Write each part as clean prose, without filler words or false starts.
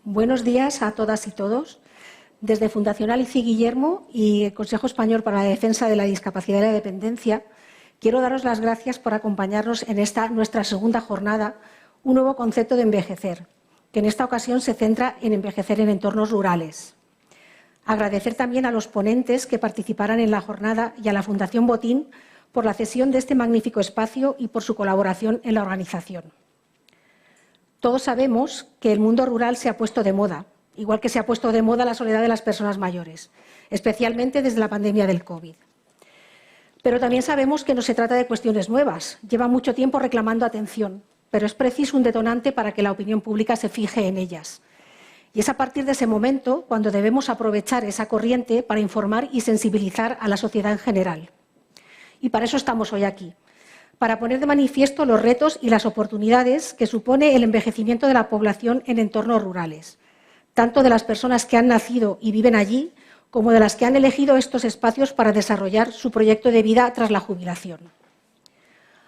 Buenos días a todas y todos. Desde Fundación Alicia Guillermo y el Consejo Español para la Defensa de la Discapacidad y la Dependencia, quiero daros las gracias por acompañarnos en esta nuestra segunda jornada, un nuevo concepto de envejecer, que en esta ocasión se centra en envejecer en entornos rurales. Agradecer también a los ponentes que participarán en la jornada y a la Fundación Botín por la cesión de este magnífico espacio y por su colaboración en la organización. Todos sabemos que el mundo rural se ha puesto de moda, igual que se ha puesto de moda la soledad de las personas mayores, especialmente desde la pandemia del COVID. Pero también sabemos que no se trata de cuestiones nuevas. Lleva mucho tiempo reclamando atención, pero es preciso un detonante para que la opinión pública se fije en ellas. Y es a partir de ese momento cuando debemos aprovechar esa corriente para informar y sensibilizar a la sociedad en general. Y para eso estamos hoy aquí, para poner de manifiesto los retos y las oportunidades que supone el envejecimiento de la población en entornos rurales, tanto de las personas que han nacido y viven allí, como de las que han elegido estos espacios para desarrollar su proyecto de vida tras la jubilación.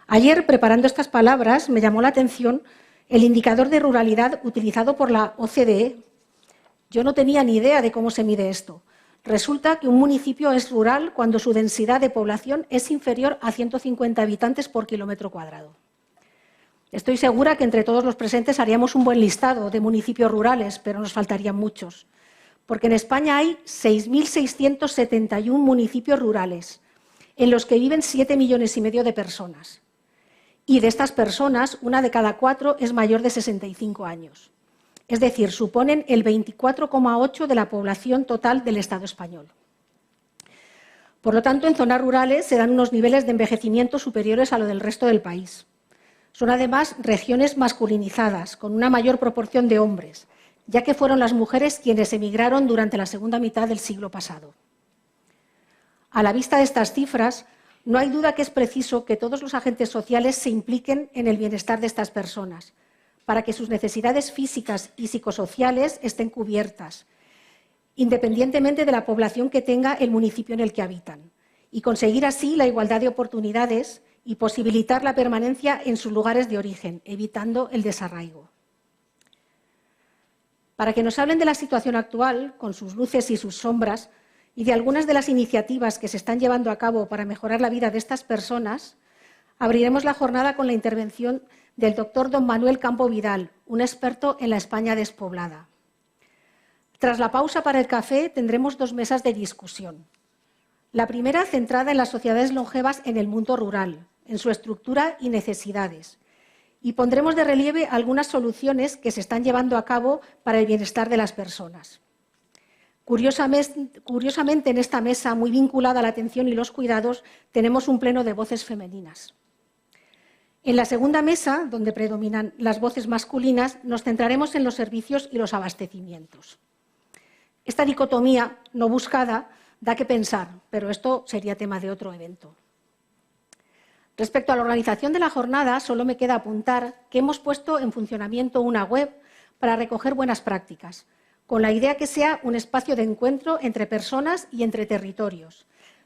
Ayer, preparando estas palabras, me llamó la atención el indicador de ruralidad utilizado por la OCDE. Yo no tenía ni idea de cómo se mide esto. Resulta que un municipio es rural cuando su densidad de población es inferior a 150 habitantes por kilómetro cuadrado. Estoy segura que entre todos los presentes haríamos un buen listado de municipios rurales, pero nos faltarían muchos, porque en España hay 6.671 municipios rurales, en los que viven 7,5 millones de personas. Y de estas personas, 1 de cada 4 es mayor de 65 años. Es decir, suponen el 24,8% de la población total del Estado español. Por lo tanto, en zonas rurales se dan unos niveles de envejecimiento superiores a lo del resto del país. Son además regiones masculinizadas, con una mayor proporción de hombres, ya que fueron las mujeres quienes emigraron durante la segunda mitad del siglo pasado. A la vista de estas cifras, no hay duda que es preciso que todos los agentes sociales se impliquen en el bienestar de estas personas, para que sus necesidades físicas y psicosociales estén cubiertas, independientemente de la población que tenga el municipio en el que habitan, y conseguir así la igualdad de oportunidades y posibilitar la permanencia en sus lugares de origen, evitando el desarraigo. Para que nos hablen de la situación actual, con sus luces y sus sombras, y de algunas de las iniciativas que se están llevando a cabo para mejorar la vida de estas personas, abriremos la jornada con la intervención del doctor don Manuel Campo Vidal, un experto en la España despoblada. Tras la pausa para el café tendremos 2 mesas de discusión. La primera centrada en las sociedades longevas en el mundo rural, en su estructura y necesidades. Y pondremos de relieve algunas soluciones que se están llevando a cabo para el bienestar de las personas. Curiosamente, en esta mesa, muy vinculada a la atención y los cuidados, tenemos un pleno de voces femeninas. En la segunda mesa, donde predominan las voces masculinas, nos centraremos en los servicios y los abastecimientos. Esta dicotomía no buscada da que pensar, pero esto sería tema de otro evento. Respecto a la organización de la jornada, solo me queda apuntar que hemos puesto en funcionamiento una web para recoger buenas prácticas, con la idea que sea un espacio de encuentro entre personas y entre territorios,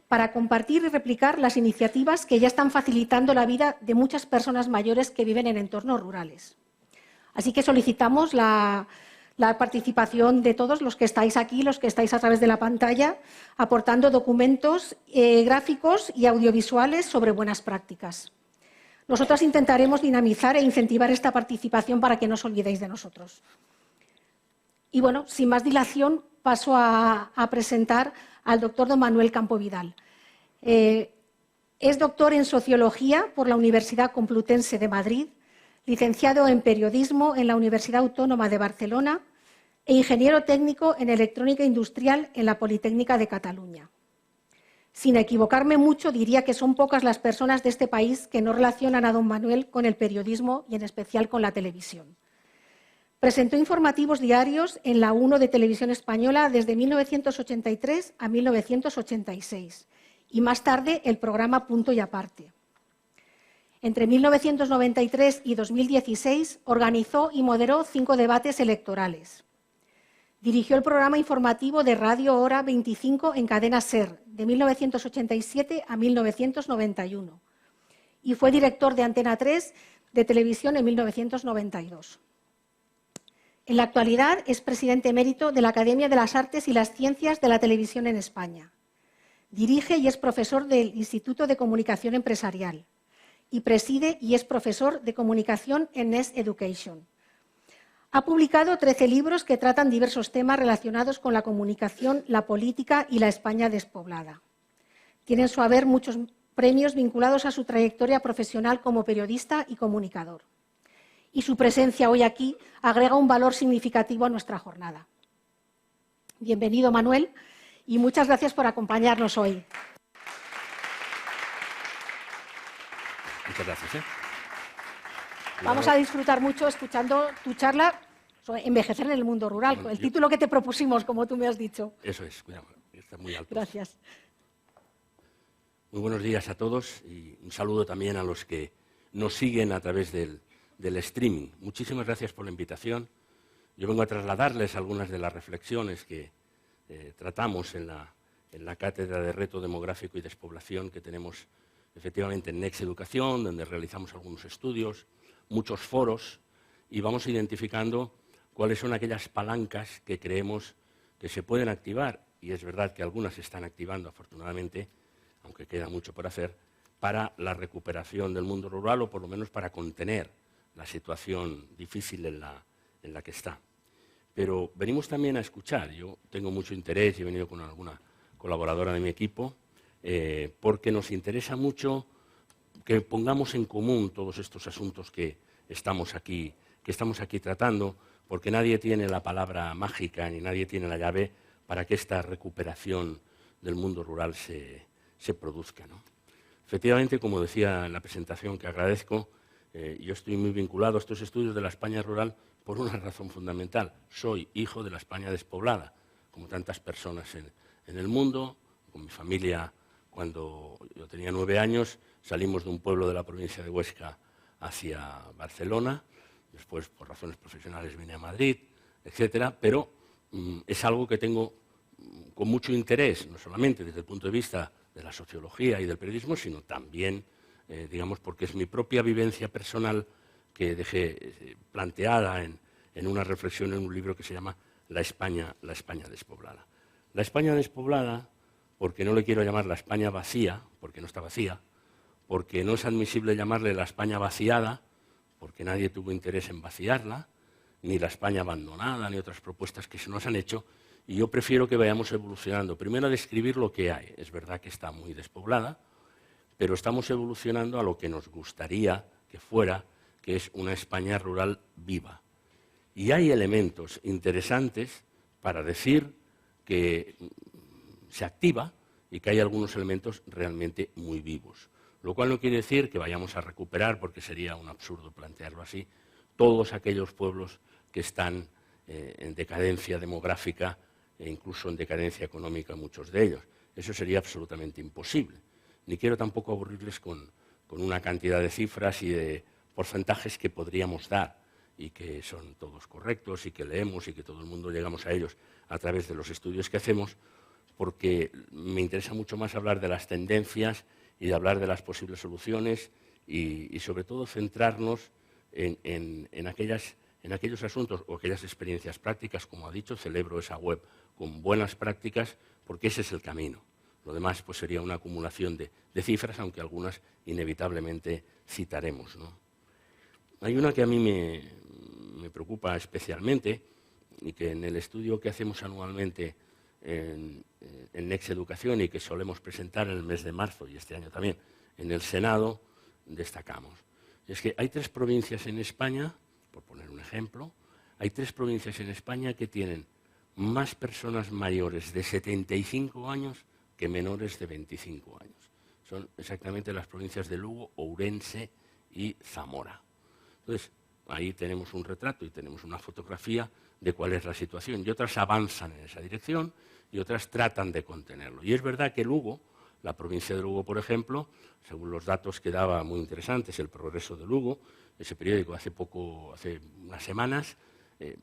para compartir y replicar las iniciativas que ya están facilitando la vida de muchas personas mayores que viven en entornos rurales. Así que solicitamos la participación de todos los que estáis aquí, los que estáis a través de la pantalla, aportando documentos gráficos y audiovisuales sobre buenas prácticas. Nosotras intentaremos dinamizar e incentivar esta participación para que no os olvidéis de nosotros. Y bueno, sin más dilación, paso a presentar al doctor don Manuel Campo Vidal. Es doctor en Sociología por la Universidad Complutense de Madrid, licenciado en Periodismo en la Universidad Autónoma de Barcelona e ingeniero técnico en Electrónica Industrial en la Politécnica de Cataluña. Sin equivocarme mucho, diría que son pocas las personas de este país que no relacionan a don Manuel con el periodismo y en especial con la televisión. Presentó informativos diarios en la 1 de Televisión Española desde 1983 a 1986 y más tarde el programa Punto y Aparte. Entre 1993 y 2016 organizó y moderó 5 debates electorales. Dirigió el programa informativo de Radio Hora 25 en Cadena SER de 1987 a 1991 y fue director de Antena 3 de televisión en 1992. En la actualidad es presidente emérito de la Academia de las Artes y las Ciencias de la Televisión en España. Dirige y es profesor del Instituto de Comunicación Empresarial y preside y es profesor de comunicación en Nest Education. Ha publicado 13 libros que tratan diversos temas relacionados con la comunicación, la política y la España despoblada. Tiene en su haber muchos premios vinculados a su trayectoria profesional como periodista y comunicador. Y su presencia hoy aquí agrega un valor significativo a nuestra jornada. Bienvenido, Manuel, y muchas gracias por acompañarnos hoy. Muchas gracias. Vamos a disfrutar mucho escuchando tu charla sobre envejecer en el mundo rural, el título que te propusimos, como tú me has dicho. Eso es, cuidado, está muy alto. Gracias. Muy buenos días a todos y un saludo también a los que nos siguen a través del streaming. Muchísimas gracias por la invitación. Yo vengo a trasladarles algunas de las reflexiones que tratamos en la cátedra de reto demográfico y despoblación que tenemos efectivamente en Next Educación, donde realizamos algunos estudios, muchos foros, y vamos identificando cuáles son aquellas palancas que creemos que se pueden activar, y es verdad que algunas se están activando afortunadamente, aunque queda mucho por hacer, para la recuperación del mundo rural o por lo menos para contener la situación difícil en la que está. Pero venimos también a escuchar. Yo tengo mucho interés y he venido con alguna colaboradora de mi equipo porque nos interesa mucho que pongamos en común todos estos asuntos que estamos aquí tratando, porque nadie tiene la palabra mágica ni nadie tiene la llave para que esta recuperación del mundo rural se produzca, ¿no? Efectivamente, como decía en la presentación, que agradezco, yo estoy muy vinculado a estos estudios de la España rural por una razón fundamental. Soy hijo de la España despoblada, como tantas personas en el mundo. Con mi familia, cuando yo tenía 9 años, salimos de un pueblo de la provincia de Huesca hacia Barcelona. Después, por razones profesionales, vine a Madrid, etcétera. Pero es algo que tengo con mucho interés, no solamente desde el punto de vista de la sociología y del periodismo, sino también, digamos, porque es mi propia vivencia personal que dejé planteada en una reflexión en un libro que se llama La España despoblada. La España despoblada, porque no le quiero llamar la España vacía, porque no está vacía, porque no es admisible llamarle la España vaciada, porque nadie tuvo interés en vaciarla, ni la España abandonada, ni otras propuestas que se nos han hecho, y yo prefiero que vayamos evolucionando. Primero a describir lo que hay. Es verdad que está muy despoblada, pero estamos evolucionando a lo que nos gustaría que fuera, que es una España rural viva. Y hay elementos interesantes para decir que se activa y que hay algunos elementos realmente muy vivos. Lo cual no quiere decir que vayamos a recuperar, porque sería un absurdo plantearlo así, todos aquellos pueblos que están en decadencia demográfica e incluso en decadencia económica, muchos de ellos. Eso sería absolutamente imposible. Ni quiero tampoco aburrirles con una cantidad de cifras y de porcentajes que podríamos dar y que son todos correctos y que leemos y que todo el mundo llegamos a ellos a través de los estudios que hacemos, porque me interesa mucho más hablar de las tendencias y de hablar de las posibles soluciones y sobre todo centrarnos en aquellos asuntos o aquellas experiencias prácticas. Como ha dicho, celebro esa web con buenas prácticas porque ese es el camino. Lo demás pues sería una acumulación de cifras, aunque algunas inevitablemente citaremos, ¿no? Hay una que a mí me preocupa especialmente y que en el estudio que hacemos anualmente en Next Educación y que solemos presentar en el mes de marzo y este año también en el Senado, destacamos. Es que hay 3 provincias en España, por poner un ejemplo, hay 3 provincias en España que tienen más personas mayores de 75 años que menores de 25 años. Son exactamente las provincias de Lugo, Ourense y Zamora. Entonces, ahí tenemos un retrato y tenemos una fotografía de cuál es la situación. Y otras avanzan en esa dirección y otras tratan de contenerlo. Y es verdad que Lugo, la provincia de Lugo, por ejemplo, según los datos que daba muy interesantes, El Progreso de Lugo, ese periódico hace unas semanas,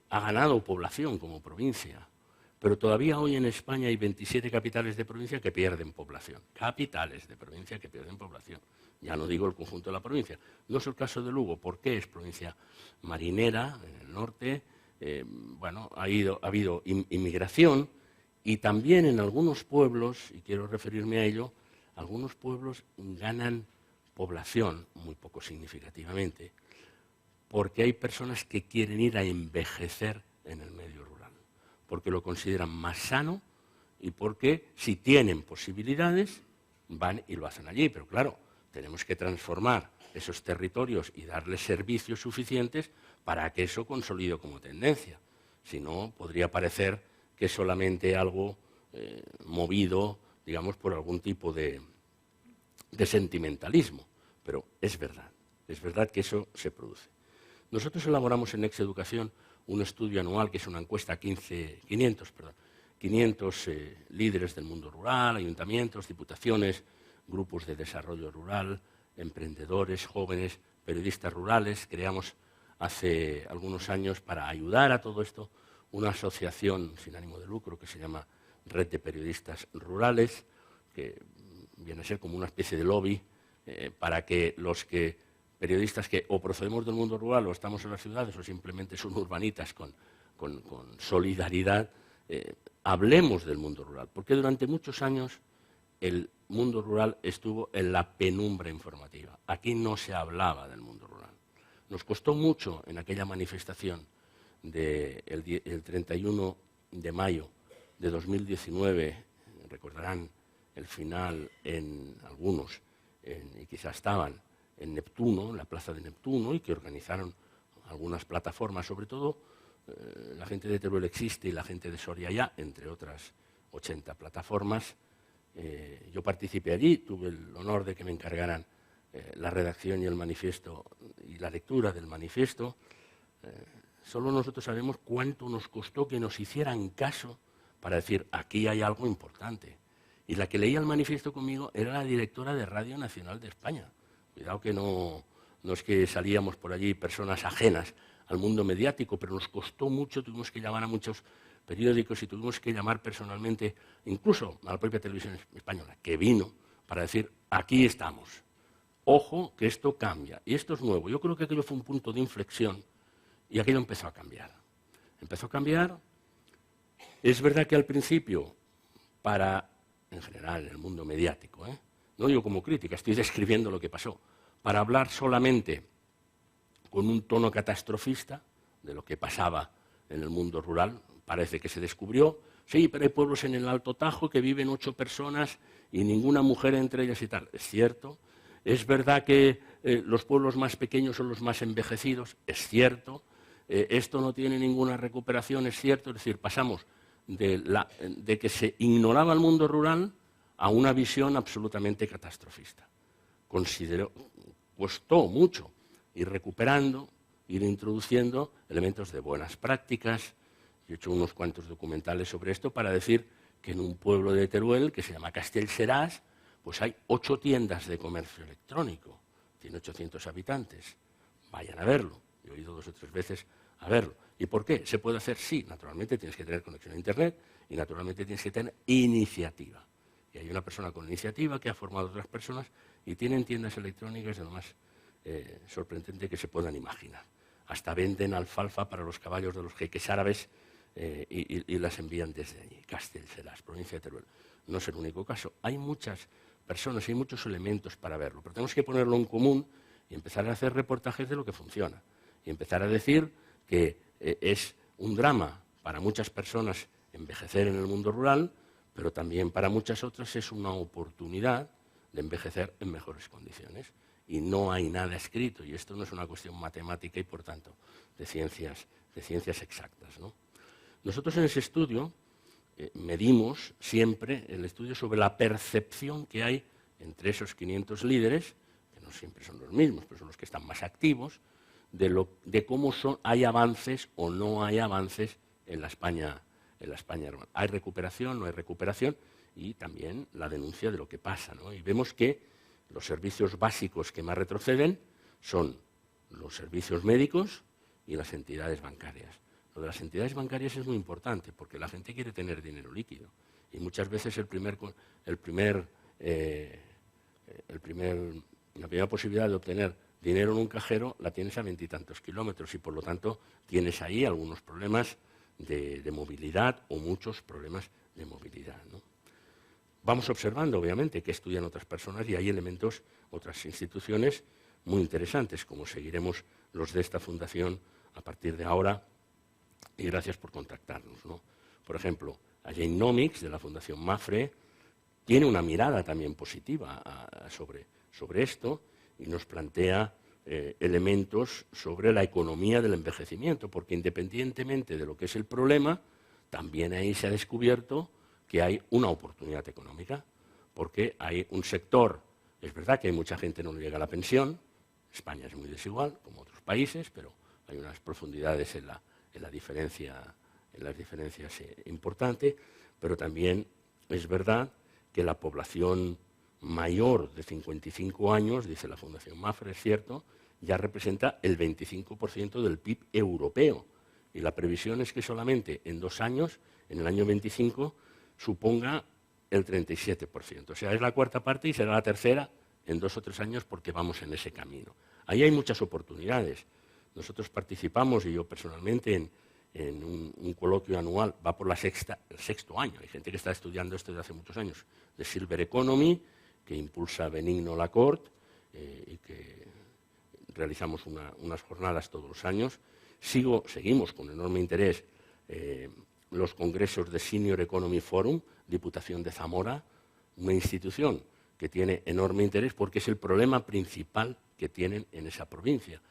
ha ganado población como provincia. Pero todavía hoy en España hay 27 capitales de provincia que pierden población. Capitales de provincia que pierden población. Ya no digo el conjunto de la provincia. No es el caso de Lugo. ¿Por qué? Es provincia marinera, en el norte, bueno, ha habido inmigración y también en algunos pueblos, y quiero referirme a ello, algunos pueblos ganan población, muy poco significativamente, porque hay personas que quieren ir a envejecer en el medio rural, porque lo consideran más sano y porque si tienen posibilidades van y lo hacen allí. Pero claro, tenemos que transformar esos territorios y darles servicios suficientes para que eso consolide como tendencia. Si no, podría parecer que es solamente algo movido, digamos, por algún tipo de sentimentalismo. Pero es verdad que eso se produce. Nosotros elaboramos en Exeducación un estudio anual que es una encuesta a 500 líderes del mundo rural, ayuntamientos, diputaciones, grupos de desarrollo rural, emprendedores, jóvenes, periodistas rurales. Creamos hace algunos años, para ayudar a todo esto, una asociación sin ánimo de lucro que se llama Red de Periodistas Rurales, que viene a ser como una especie de lobby para que periodistas que o procedemos del mundo rural o estamos en las ciudades o simplemente son urbanitas con solidaridad, hablemos del mundo rural, porque durante muchos años el mundo rural estuvo en la penumbra informativa. Aquí no se hablaba del mundo rural. Nos costó mucho en aquella manifestación del 31 de mayo de 2019, recordarán el final en algunos, y quizás estaban en Neptuno, en la plaza de Neptuno, y que organizaron algunas plataformas, sobre todo la gente de Teruel Existe y la gente de Soria Ya, entre otras 80 plataformas. Yo participé allí, tuve el honor de que me encargaran la redacción y el manifiesto y la lectura del manifiesto. Solo nosotros sabemos cuánto nos costó que nos hicieran caso para decir, aquí hay algo importante. Y la que leía el manifiesto conmigo era la directora de Radio Nacional de España. Cuidado que no es que salíamos por allí personas ajenas al mundo mediático, pero nos costó mucho, tuvimos que llamar a muchos periódicos y tuvimos que llamar personalmente, incluso a la propia televisión española, que vino para decir, aquí estamos, ojo que esto cambia, y esto es nuevo. Yo creo que aquello fue un punto de inflexión y aquello empezó a cambiar. Empezó a cambiar. Es verdad que al principio, en general, en el mundo mediático, no digo como crítica, estoy describiendo lo que pasó, para hablar solamente con un tono catastrofista de lo que pasaba en el mundo rural, parece que se descubrió, sí, pero hay pueblos en el Alto Tajo que viven 8 personas y ninguna mujer entre ellas y tal. Es cierto. Es verdad que los pueblos más pequeños son los más envejecidos. Es cierto. Esto no tiene ninguna recuperación. Es cierto. Es decir, pasamos de que se ignoraba el mundo rural a una visión absolutamente catastrofista. Costó mucho ir recuperando, ir introduciendo elementos de buenas prácticas. Yo he hecho unos cuantos documentales sobre esto para decir que en un pueblo de Teruel, que se llama Castellseràs, pues hay 8 tiendas de comercio electrónico. Tiene 800 habitantes. Vayan a verlo. Yo he ido 2 o 3 veces a verlo. ¿Y por qué? ¿Se puede hacer? Sí, naturalmente tienes que tener conexión a Internet y naturalmente tienes que tener iniciativa. Y hay una persona con iniciativa que ha formado a otras personas y tienen tiendas electrónicas de lo más sorprendente que se puedan imaginar. Hasta venden alfalfa para los caballos de los jeques árabes y las envían desde allí. Castellseràs, provincia de Teruel. No es el único caso. Hay muchas personas, hay muchos elementos para verlo, pero tenemos que ponerlo en común y empezar a hacer reportajes de lo que funciona. Y empezar a decir que es un drama para muchas personas envejecer en el mundo rural, pero también para muchas otras es una oportunidad de envejecer en mejores condiciones. Y no hay nada escrito, y esto no es una cuestión matemática y, por tanto, de ciencias exactas, ¿no? Nosotros en ese estudio medimos siempre el estudio sobre la percepción que hay entre esos 500 líderes, que no siempre son los mismos, pero son los que están más activos, de cómo hay avances o no hay avances en la España urbana. ¿Hay recuperación, no hay recuperación? Y también la denuncia de lo que pasa, ¿no? Y vemos que los servicios básicos que más retroceden son los servicios médicos y las entidades bancarias. Lo de las entidades bancarias es muy importante porque la gente quiere tener dinero líquido y muchas veces la primera posibilidad de obtener dinero en un cajero, la tienes a 20 y tantos kilómetros y por lo tanto tienes ahí algunos problemas de movilidad o muchos problemas de movilidad, ¿no? Vamos observando, obviamente, que estudian otras personas y hay elementos, otras instituciones muy interesantes, como seguiremos los de esta fundación a partir de ahora, y gracias por contactarnos, ¿no? Por ejemplo, Agenomics, de la Fundación Mafre, tiene una mirada también positiva sobre esto y nos plantea elementos sobre la economía del envejecimiento, porque independientemente de lo que es el problema, también ahí se ha descubierto que hay una oportunidad económica, porque hay un sector, es verdad que hay mucha gente que no llega a la pensión, España es muy desigual, como otros países, pero hay unas profundidades en las diferencias importantes, pero también es verdad que la población mayor de 55 años, dice la Fundación Mafre, es cierto, ya representa el 25% del PIB europeo. Y la previsión es que solamente en 2 años, en el año 25, suponga el 37%. O sea, es la cuarta parte y será la tercera en 2 o 3 años porque vamos en ese camino. Ahí hay muchas oportunidades. Nosotros participamos, y yo personalmente, en un coloquio anual, va por el 6º año. Hay gente que está estudiando esto desde hace muchos años, de Silver Economy, que impulsa Benigno Lacorte y que realizamos unas jornadas todos los años. Seguimos con enorme interés los congresos de Senior Economy Forum, Diputación de Zamora, una institución que tiene enorme interés porque es el problema principal que tienen en esa provincia.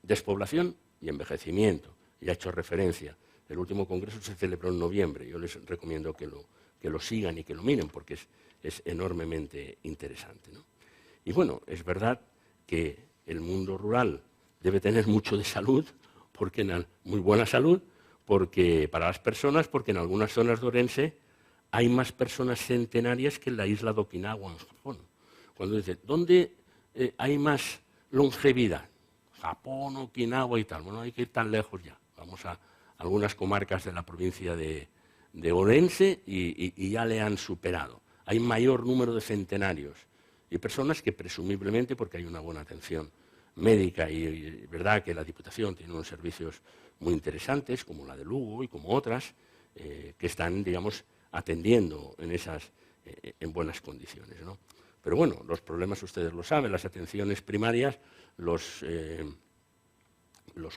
Despoblación y envejecimiento. Ya he hecho referencia. El último congreso se celebró en noviembre. Yo les recomiendo que lo sigan y que lo miren porque es enormemente interesante, ¿no? Y bueno, es verdad que el mundo rural debe tener mucho de salud, muy buena salud, porque para las personas, porque en algunas zonas de Orense hay más personas centenarias que en la isla de Okinawa, en Japón. Cuando dicen, ¿dónde hay más longevidad? Japón, Okinawa y tal. Bueno, hay que ir tan lejos ya. Vamos a algunas comarcas de la provincia de Orense y ya le han superado. Hay mayor número de centenarios y personas que presumiblemente, porque hay una buena atención médica y es verdad que la Diputación tiene unos servicios muy interesantes, como la de Lugo y como otras, que están, digamos, atendiendo en buenas condiciones, ¿no? Pero bueno, los problemas ustedes lo saben, las atenciones primarias, los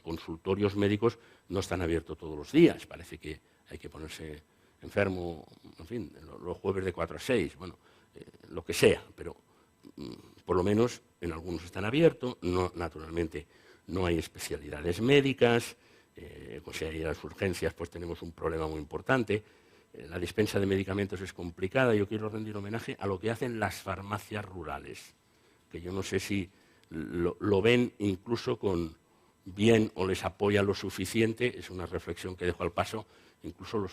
consultorios médicos no están abiertos todos los días, parece que hay que ponerse enfermo, en fin, los jueves de 4 a 6, bueno, lo que sea, pero por lo menos en algunos están abiertos, naturalmente no hay especialidades médicas, pues si hay las urgencias pues tenemos un problema muy importante, la dispensa de medicamentos es complicada. Yo quiero rendir homenaje a lo que hacen las farmacias rurales, que yo no sé si lo ven incluso con bien o les apoya lo suficiente, es una reflexión que dejo al paso, incluso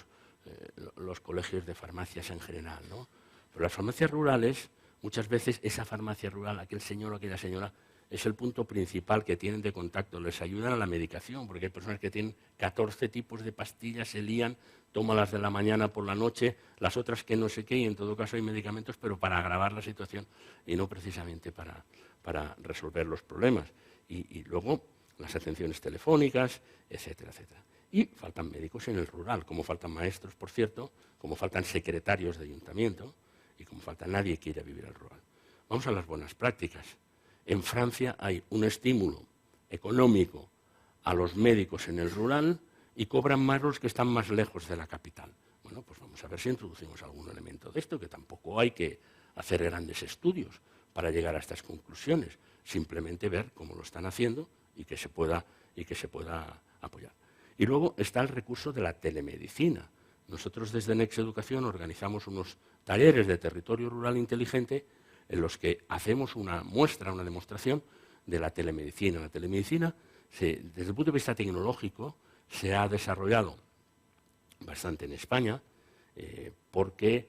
los colegios de farmacias en general, ¿no? Pero las farmacias rurales, muchas veces esa farmacia rural, aquel señor o aquella señora, es el punto principal que tienen de contacto, les ayudan a la medicación, porque hay personas que tienen 14 tipos de pastillas, se lían, toman las de la mañana por la noche, las otras que no sé qué, y en todo caso hay medicamentos, pero para agravar la situación y no precisamente para resolver los problemas. Y luego las atenciones telefónicas, etcétera, etcétera. Y faltan médicos en el rural, como faltan maestros, por cierto, como faltan secretarios de ayuntamiento y como falta nadie que quiera vivir al rural. Vamos a las buenas prácticas. En Francia hay un estímulo económico a los médicos en el rural y cobran más los que están más lejos de la capital. Bueno, pues vamos a ver si introducimos algún elemento de esto, que tampoco hay que hacer grandes estudios para llegar a estas conclusiones, simplemente ver cómo lo están haciendo y que se pueda apoyar. Y luego está el recurso de la telemedicina. Nosotros desde Next Educación organizamos unos talleres de territorio rural inteligente en los que hacemos una muestra, una demostración de la telemedicina. La telemedicina, desde el punto de vista tecnológico, se ha desarrollado bastante en España porque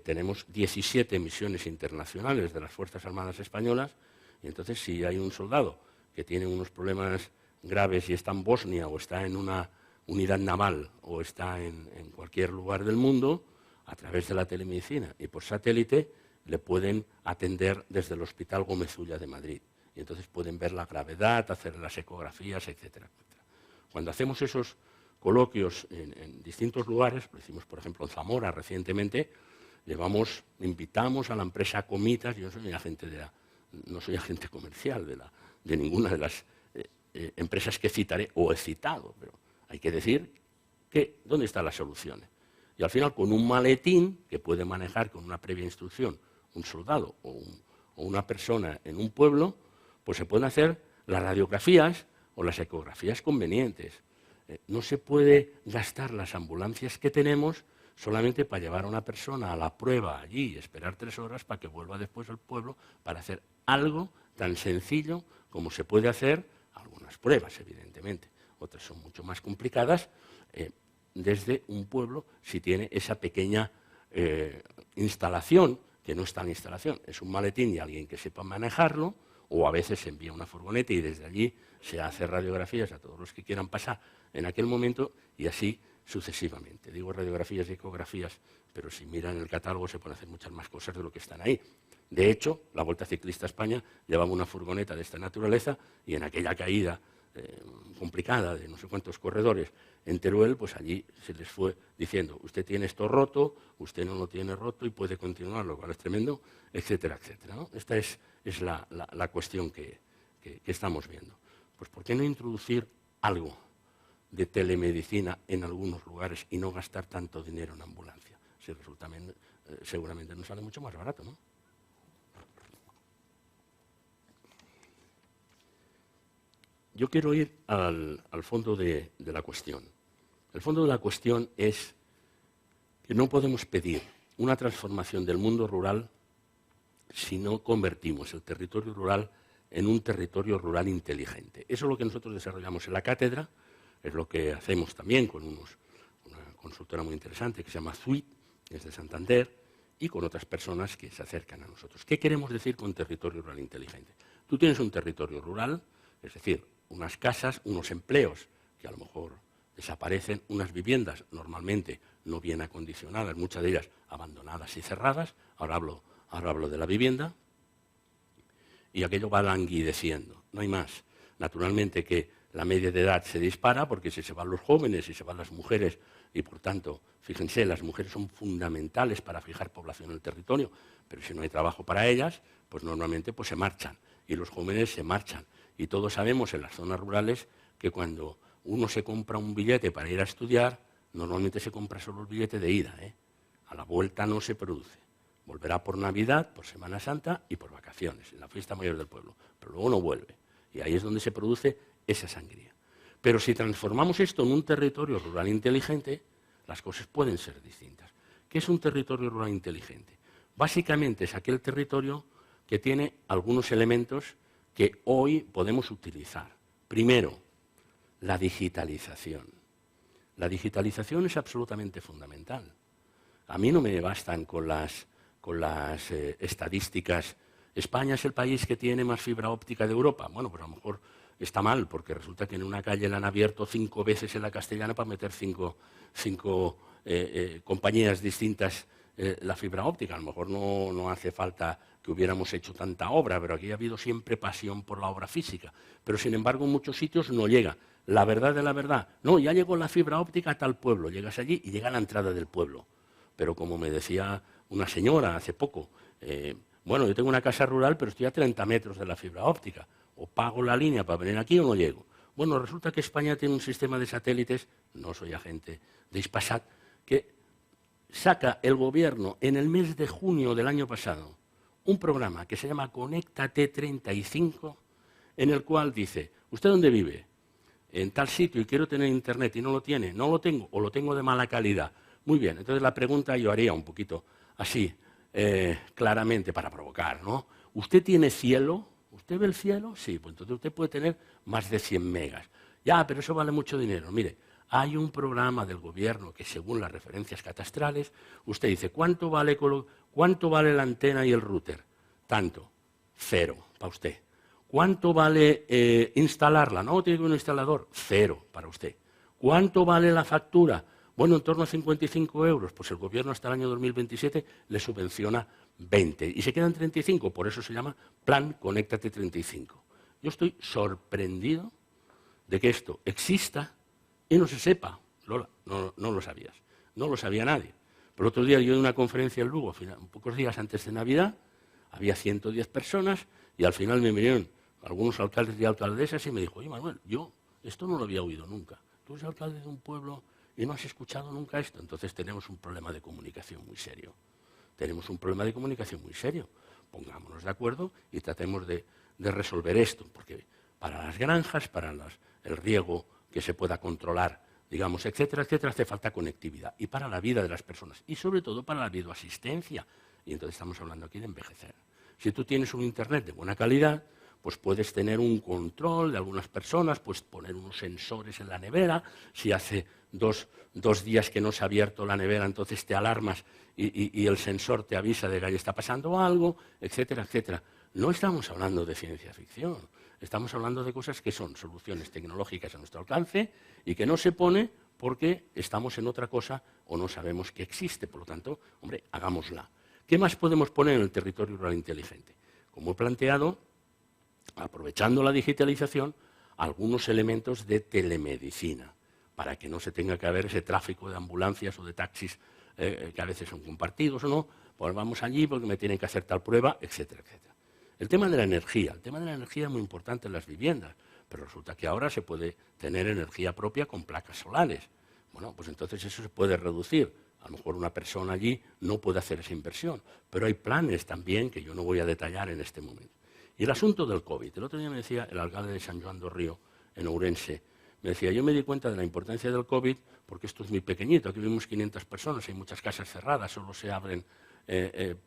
tenemos 17 misiones internacionales de las Fuerzas Armadas Españolas y entonces si hay un soldado que tiene unos problemas graves y está en Bosnia o está en una unidad naval o está en cualquier lugar del mundo, a través de la telemedicina y por satélite le pueden atender desde el Hospital Gómez Ulla de Madrid. y entonces pueden ver la gravedad, hacer las ecografías, etcétera, etcétera. Cuando hacemos esos coloquios en distintos lugares, lo hicimos por ejemplo en Zamora recientemente, invitamos a la empresa Comitas. Yo no soy agente comercial de ninguna de las empresas que citaré o he citado, pero hay que decir dónde están las soluciones. Y al final, con un maletín que puede manejar con una previa instrucción un soldado o una persona en un pueblo, pues se pueden hacer las radiografías o las ecografías convenientes. No se puede gastar las ambulancias que tenemos solamente para llevar a una persona a la prueba allí y esperar 3 horas para que vuelva después al pueblo para hacer algo tan sencillo como se puede hacer algunas pruebas, evidentemente. Otras son mucho más complicadas desde un pueblo si tiene esa pequeña instalación, que no es tan instalación, es un maletín y alguien que sepa manejarlo, o a veces se envía una furgoneta y desde allí se hace radiografías a todos los que quieran pasar en aquel momento y así sucesivamente. Digo radiografías y ecografías, pero si miran el catálogo se pueden hacer muchas más cosas de lo que están ahí. De hecho, la Volta Ciclista a España llevaba una furgoneta de esta naturaleza y en aquella caída complicada de no sé cuántos corredores en Teruel, pues allí se les fue diciendo, usted tiene esto roto, usted no lo tiene roto y puede continuar, lo cual es tremendo, etcétera, etcétera, ¿no? Esta es la cuestión que estamos viendo. Pues ¿por qué no introducir algo de telemedicina en algunos lugares y no gastar tanto dinero en ambulancia? Si resulta, seguramente nos sale mucho más barato, ¿no? Yo quiero ir al fondo de la cuestión. El fondo de la cuestión es que no podemos pedir una transformación del mundo rural si no convertimos el territorio rural en un territorio rural inteligente. Eso es lo que nosotros desarrollamos en la cátedra, es lo que hacemos también con una consultora muy interesante que se llama Zuit, que es de Santander, y con otras personas que se acercan a nosotros. ¿Qué queremos decir con territorio rural inteligente? Tú tienes un territorio rural, es decir, unas casas, unos empleos que a lo mejor desaparecen, unas viviendas normalmente no bien acondicionadas, muchas de ellas abandonadas y cerradas, ahora hablo de la vivienda, y aquello va languideciendo, no hay más. Naturalmente que la media de edad se dispara porque si se van los jóvenes y se van las mujeres, y por tanto, fíjense, las mujeres son fundamentales para fijar población en el territorio, pero si no hay trabajo para ellas, pues normalmente pues se marchan, y los jóvenes se marchan. Y todos sabemos en las zonas rurales que cuando uno se compra un billete para ir a estudiar, normalmente se compra solo el billete de ida, ¿eh? A la vuelta no se produce. Volverá por Navidad, por Semana Santa y por vacaciones, en la fiesta mayor del pueblo, pero luego no vuelve. Y ahí es donde se produce esa sangría. Pero si transformamos esto en un territorio rural inteligente, las cosas pueden ser distintas. ¿Qué es un territorio rural inteligente? Básicamente es aquel territorio que tiene algunos elementos que hoy podemos utilizar. Primero, la digitalización. La digitalización es absolutamente fundamental. A mí no me bastan con las estadísticas. España es el país que tiene más fibra óptica de Europa. Bueno, pues a lo mejor está mal, porque resulta que en una calle la han abierto 5 veces en la Castellana para meter cinco compañías distintas la fibra óptica. A lo mejor no hace falta que hubiéramos hecho tanta obra, pero aquí ha habido siempre pasión por la obra física. Pero, sin embargo, en muchos sitios no llega. La verdad de la verdad. No, ya llegó la fibra óptica a tal pueblo. Llegas allí y llega a la entrada del pueblo. Pero como me decía una señora hace poco, bueno, yo tengo una casa rural, pero estoy a 30 metros de la fibra óptica. O pago la línea para venir aquí o no llego. Bueno, resulta que España tiene un sistema de satélites, no soy agente de Hispasat, que saca el gobierno en el mes de junio del año pasado un programa que se llama Conéctate 35, en el cual dice, ¿usted dónde vive? En tal sitio y quiero tener internet y no lo tiene, no lo tengo o lo tengo de mala calidad. Muy bien, entonces la pregunta yo haría un poquito así, claramente para provocar, ¿no? ¿Usted tiene cielo? ¿Usted ve el cielo? Sí, pues entonces usted puede tener más de 100 megas. Ya, pero eso vale mucho dinero. Mire, hay un programa del gobierno que según las referencias catastrales, usted dice, ¿cuánto vale la antena y el router? Tanto, 0 para usted. ¿Cuánto vale instalarla? No, tiene que ir un instalador, 0 para usted. ¿Cuánto vale la factura? Bueno, en torno a 55 euros. Pues el gobierno hasta el año 2027 le subvenciona 20 y se quedan 35, por eso se llama Plan Conéctate 35. Yo estoy sorprendido de que esto exista y no se sepa. Lola, no lo sabías, no lo sabía nadie. Pero otro día yo en una conferencia en Lugo, pocos días antes de Navidad, había 110 personas y al final me vinieron algunos alcaldes y alcaldesas y me dijo, oye Manuel, yo esto no lo había oído nunca. Tú eres alcalde de un pueblo y no has escuchado nunca esto. Entonces tenemos un problema de comunicación muy serio. Tenemos un problema de comunicación muy serio. Pongámonos de acuerdo y tratemos de resolver esto, porque para las granjas, para el riego que se pueda controlar, digamos, etcétera, etcétera, hace falta conectividad. Y para la vida de las personas, y sobre todo para la videoasistencia. Y entonces estamos hablando aquí de envejecer. Si tú tienes un internet de buena calidad, pues puedes tener un control de algunas personas, pues poner unos sensores en la nevera. Si hace dos días que no se ha abierto la nevera, entonces te alarmas y el sensor te avisa de que ahí está pasando algo, etcétera, etcétera. No estamos hablando de ciencia ficción, estamos hablando de cosas que son soluciones tecnológicas a nuestro alcance y que no se pone porque estamos en otra cosa o no sabemos que existe. Por lo tanto, hombre, hagámosla. ¿Qué más podemos poner en el territorio rural inteligente? Como he planteado, aprovechando la digitalización, algunos elementos de telemedicina, para que no se tenga que haber ese tráfico de ambulancias o de taxis que a veces son compartidos o no, pues vamos allí porque me tienen que hacer tal prueba, etcétera, etcétera. El tema de la energía es muy importante en las viviendas, pero resulta que ahora se puede tener energía propia con placas solares. Bueno, pues entonces eso se puede reducir. A lo mejor una persona allí no puede hacer esa inversión, pero hay planes también que yo no voy a detallar en este momento. Y el asunto del COVID. El otro día me decía el alcalde de San Joan do Río, en Ourense, me decía, yo me di cuenta de la importancia del COVID porque esto es muy pequeñito, aquí vivimos 500 personas, hay muchas casas cerradas, solo se abren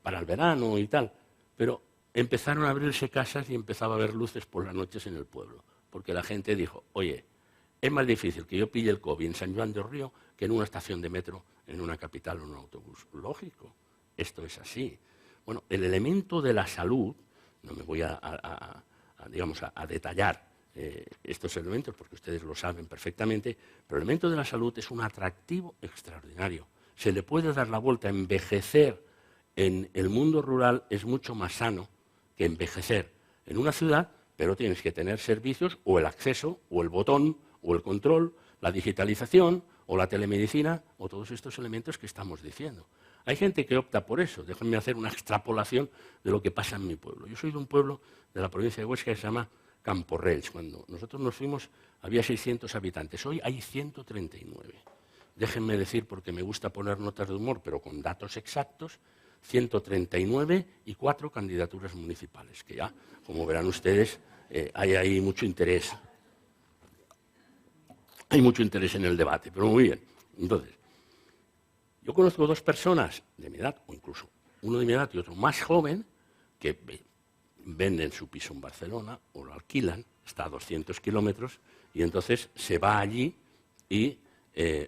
para el verano y tal, pero empezaron a abrirse casas y empezaba a haber luces por las noches en el pueblo, porque la gente dijo, oye, es más difícil que yo pille el COVID en San Joan do Río que en una estación de metro, en una capital o en un autobús. Lógico, esto es así. Bueno, el elemento de la salud, no me voy a detallar estos elementos porque ustedes lo saben perfectamente, pero el elemento de la salud es un atractivo extraordinario. Se le puede dar la vuelta. Envejecer en el mundo rural es mucho más sano que envejecer en una ciudad, pero tienes que tener servicios o el acceso o el botón o el control, la digitalización o la telemedicina o todos estos elementos que estamos diciendo. Hay gente que opta por eso. Déjenme hacer una extrapolación de lo que pasa en mi pueblo. Yo soy de un pueblo de la provincia de Huesca que se llama Camporrells. Cuando nosotros nos fuimos había 600 habitantes. Hoy hay 139. Déjenme decir, porque me gusta poner notas de humor, pero con datos exactos, 139 y 4 candidaturas municipales, que ya, como verán ustedes, hay ahí mucho interés. Hay mucho interés en el debate, pero muy bien. Entonces, yo conozco dos personas de mi edad, o incluso uno de mi edad y otro más joven, que venden su piso en Barcelona o lo alquilan, está a 200 kilómetros, y entonces se va allí y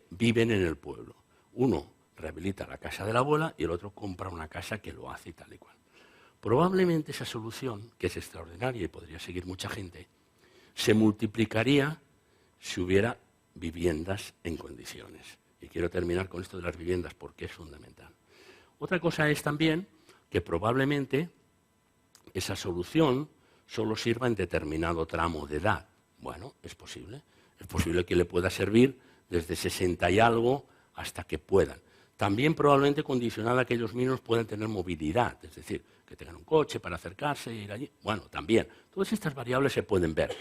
viven en el pueblo. Uno rehabilita la casa de la abuela y el otro compra una casa que lo hace y tal y cual. Probablemente esa solución, que es extraordinaria y podría seguir mucha gente, se multiplicaría si hubiera viviendas en condiciones. Y quiero terminar con esto de las viviendas porque es fundamental. Otra cosa es también que probablemente esa solución solo sirva en determinado tramo de edad. Bueno, es posible. Es posible que le pueda servir desde 60 y algo hasta que puedan. También probablemente condicionada a que ellos mismos puedan tener movilidad, es decir, que tengan un coche para acercarse e ir allí. Bueno, también. Todas estas variables se pueden ver,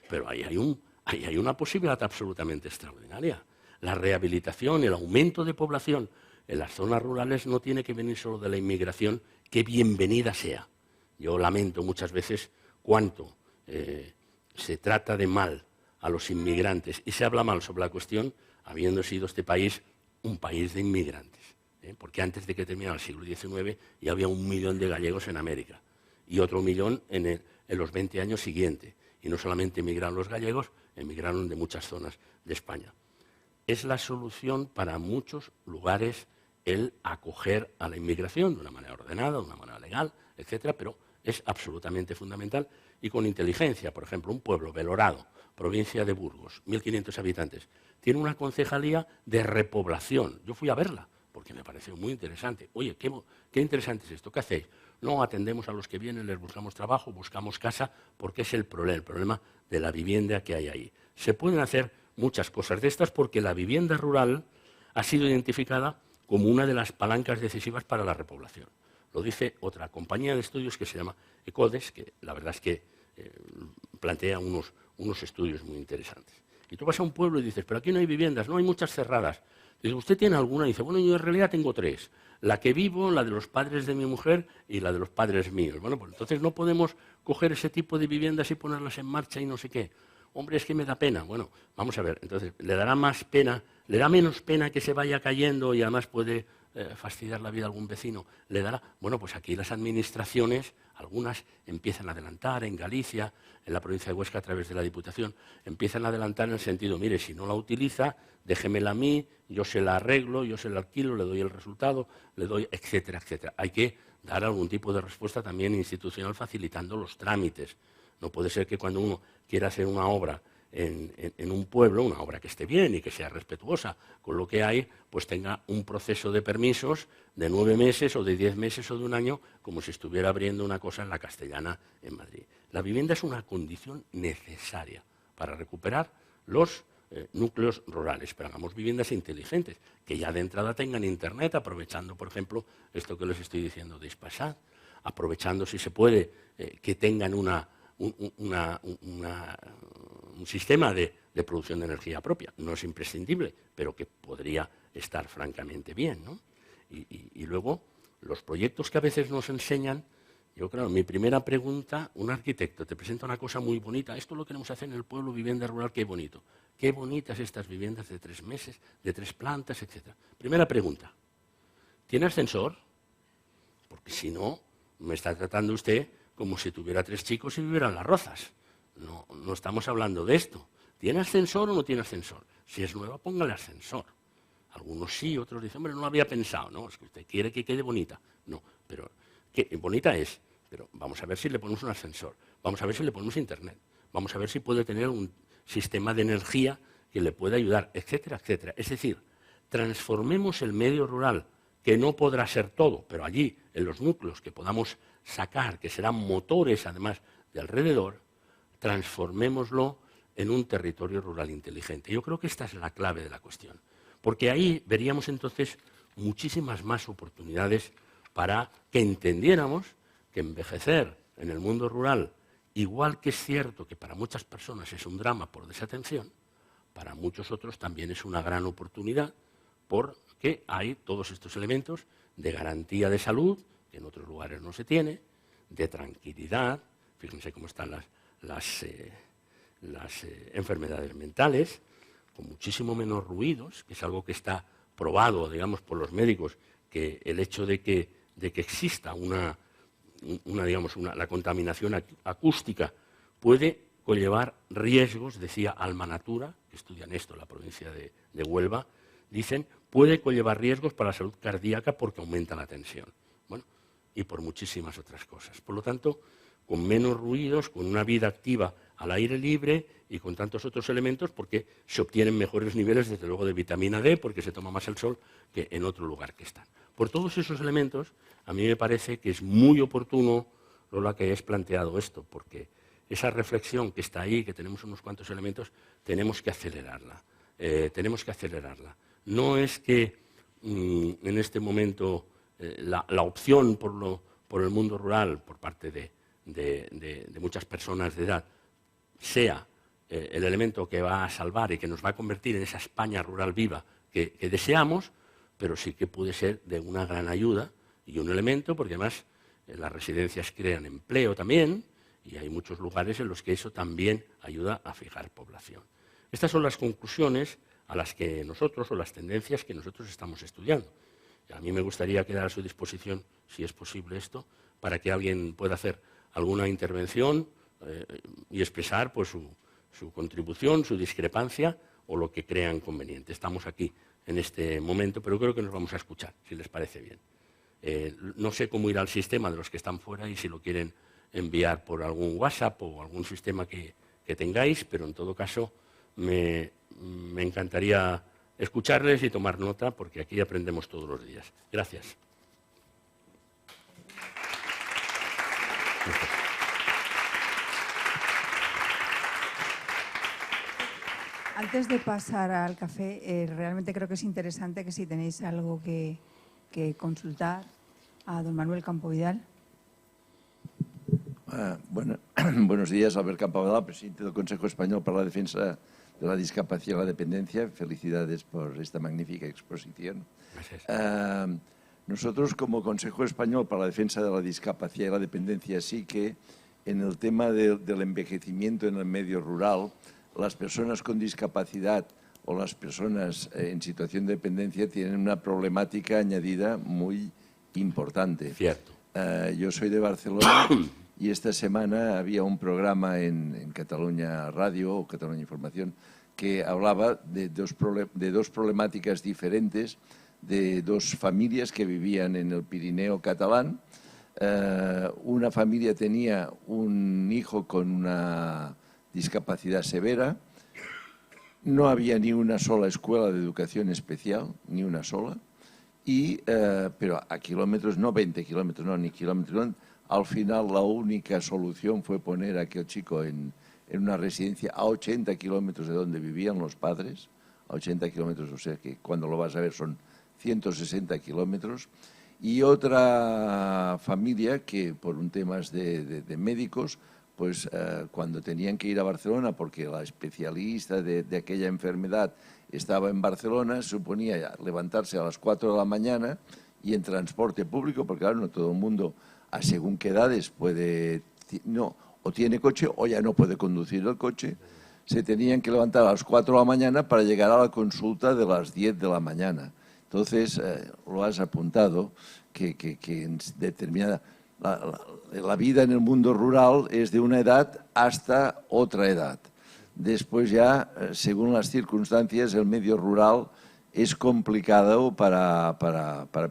pero ahí hay una posibilidad absolutamente extraordinaria. La rehabilitación, el aumento de población en las zonas rurales no tiene que venir solo de la inmigración, que bienvenida sea. Yo lamento muchas veces cuánto se trata de mal a los inmigrantes y se habla mal sobre la cuestión habiendo sido este país un país de inmigrantes. Porque antes de que terminara el siglo XIX ya había 1 millón de gallegos en América y otro 1 millón en los 20 años siguientes. Y no solamente emigraron los gallegos, emigraron de muchas zonas de España. Es la solución para muchos lugares el acoger a la inmigración de una manera ordenada, de una manera legal, etcétera, pero es absolutamente fundamental y con inteligencia. Por ejemplo, un pueblo, Belorado, provincia de Burgos, 1.500 habitantes, tiene una concejalía de repoblación. Yo fui a verla porque me pareció muy interesante. Oye, qué interesante es esto, ¿qué hacéis? No, atendemos a los que vienen, les buscamos trabajo, buscamos casa, porque es el problema de la vivienda que hay ahí. Se pueden hacer muchas cosas de estas porque la vivienda rural ha sido identificada como una de las palancas decisivas para la repoblación. Lo dice otra compañía de estudios que se llama ECODES, que la verdad es que plantea unos estudios muy interesantes. Y tú vas a un pueblo y dices, pero aquí no hay viviendas, no hay muchas cerradas. Dice, ¿usted tiene alguna? Y dice, bueno, yo en realidad tengo 3. La que vivo, la de los padres de mi mujer y la de los padres míos. Bueno, pues entonces no podemos coger ese tipo de viviendas y ponerlas en marcha y no sé qué. Hombre, es que me da pena. Bueno, vamos a ver, entonces, ¿le dará más pena, le da menos pena que se vaya cayendo y además puede fastidiar la vida a algún vecino? ¿Le dará? Bueno, pues aquí las administraciones, algunas empiezan a adelantar, en Galicia, en la provincia de Huesca a través de la Diputación, empiezan a adelantar en el sentido, mire, si no la utiliza, déjemela a mí, yo se la arreglo, yo se la alquilo, le doy el resultado, le doy, etcétera, etcétera. Hay que dar algún tipo de respuesta también institucional facilitando los trámites. No puede ser que cuando uno quiera hacer una obra en un pueblo, una obra que esté bien y que sea respetuosa con lo que hay, pues tenga un proceso de permisos de 9 meses o de 10 meses o de un año, como si estuviera abriendo una cosa en la Castellana en Madrid. La vivienda es una condición necesaria para recuperar los núcleos rurales, pero hagamos viviendas inteligentes, que ya de entrada tengan internet, aprovechando, por ejemplo, esto que les estoy diciendo de Hispasat, aprovechando, si se puede, que tengan un sistema de producción de energía propia. No es imprescindible, pero que podría estar francamente bien, ¿no? Y luego, los proyectos que a veces nos enseñan, yo creo, mi primera pregunta, un arquitecto te presenta una cosa muy bonita, esto lo queremos hacer en el pueblo, vivienda rural, qué bonito. Qué bonitas estas viviendas de 3 meses, de 3 plantas, etc. Primera pregunta, ¿tiene ascensor? Porque si no, me está tratando usted como si tuviera 3 chicos y viviera en Las Rozas. No estamos hablando de esto. ¿Tiene ascensor o no tiene ascensor? Si es nueva, póngale ascensor. Algunos sí, otros dicen, hombre, no lo había pensado. No, es que usted quiere que quede bonita. No, pero bonita es, pero vamos a ver si le ponemos un ascensor. Vamos a ver si le ponemos internet. Vamos a ver si puede tener un sistema de energía que le pueda ayudar, etcétera, etcétera. Es decir, transformemos el medio rural, que no podrá ser todo, pero allí, en los núcleos que podamos sacar, que serán motores además de alrededor, transformémoslo en un territorio rural inteligente. Yo creo que esta es la clave de la cuestión, porque ahí veríamos entonces muchísimas más oportunidades para que entendiéramos que envejecer en el mundo rural, igual que es cierto que para muchas personas es un drama por desatención, para muchos otros también es una gran oportunidad porque hay todos estos elementos de garantía de salud, que en otros lugares no se tiene, de tranquilidad, fíjense cómo están las enfermedades mentales, con muchísimo menos ruidos, que es algo que está probado, digamos, por los médicos, que el hecho de que exista la contaminación acústica puede conllevar riesgos, decía Alma Natura, que estudian esto en la provincia de Huelva, dicen, puede conllevar riesgos para la salud cardíaca porque aumenta la tensión. Bueno, y por muchísimas otras cosas. Por lo tanto, con menos ruidos, con una vida activa al aire libre y con tantos otros elementos, porque se obtienen mejores niveles, desde luego, de vitamina D, porque se toma más el sol que en otro lugar que están. Por todos esos elementos, a mí me parece que es muy oportuno, Lola, que hayas planteado esto, porque esa reflexión que está ahí, que tenemos unos cuantos elementos, tenemos que acelerarla. No es que en este momento la opción por el mundo rural, por parte de muchas personas de edad, sea el elemento que va a salvar y que nos va a convertir en esa España rural viva que deseamos, pero sí que puede ser de una gran ayuda y un elemento, porque además las residencias crean empleo también y hay muchos lugares en los que eso también ayuda a fijar población. Estas son las conclusiones a las que nosotros, o las tendencias que nosotros estamos estudiando. A mí me gustaría quedar a su disposición, si es posible esto, para que alguien pueda hacer alguna intervención y expresar pues, su contribución, su discrepancia o lo que crean conveniente. Estamos aquí en este momento, pero creo que nos vamos a escuchar, si les parece bien. No sé cómo irá el sistema de los que están fuera y si lo quieren enviar por algún WhatsApp o algún sistema que tengáis, pero en todo caso me encantaría escucharles y tomar nota, porque aquí aprendemos todos los días. Gracias. Antes de pasar al café, realmente creo que es interesante que si tenéis algo que consultar a don Manuel Campovidal. Buenos días, Albert Campovidal, presidente del Consejo Español para la Defensa de la Discapacidad y la Dependencia. Felicidades por esta magnífica exposición. Gracias. Nosotros, como Consejo Español para la Defensa de la Discapacidad y la Dependencia, sí que en el tema del envejecimiento en el medio rural, las personas con discapacidad o las personas en situación de dependencia tienen una problemática añadida muy importante. Cierto. Yo soy de Barcelona y esta semana había un programa en Cataluña Radio o Cataluña Información que hablaba de dos problemáticas diferentes de dos familias que vivían en el Pirineo catalán. Una familia tenía un hijo con una discapacidad severa, no había ni una sola escuela de educación especial, ni una sola, pero a kilómetros, no 20 kilómetros, no, ni kilómetros, al final la única solución fue poner a aquel chico en una residencia a 80 kilómetros de donde vivían los padres, a 80 kilómetros, o sea que cuando lo vas a ver son 160 kilómetros, y otra familia que por un temas de médicos, pues cuando tenían que ir a Barcelona porque la especialista de aquella enfermedad estaba en Barcelona, suponía levantarse a las 4 de la mañana y en transporte público, porque claro, no todo el mundo a según qué edades puede, no, o tiene coche o ya no puede conducir el coche, se tenían que levantar a las 4 de la mañana para llegar a la consulta de las 10 de la mañana. Entonces, lo has apuntado, que en determinada... La vida en el mundo rural es de una edad hasta otra edad. Después ya, según las circunstancias, el medio rural es complicado para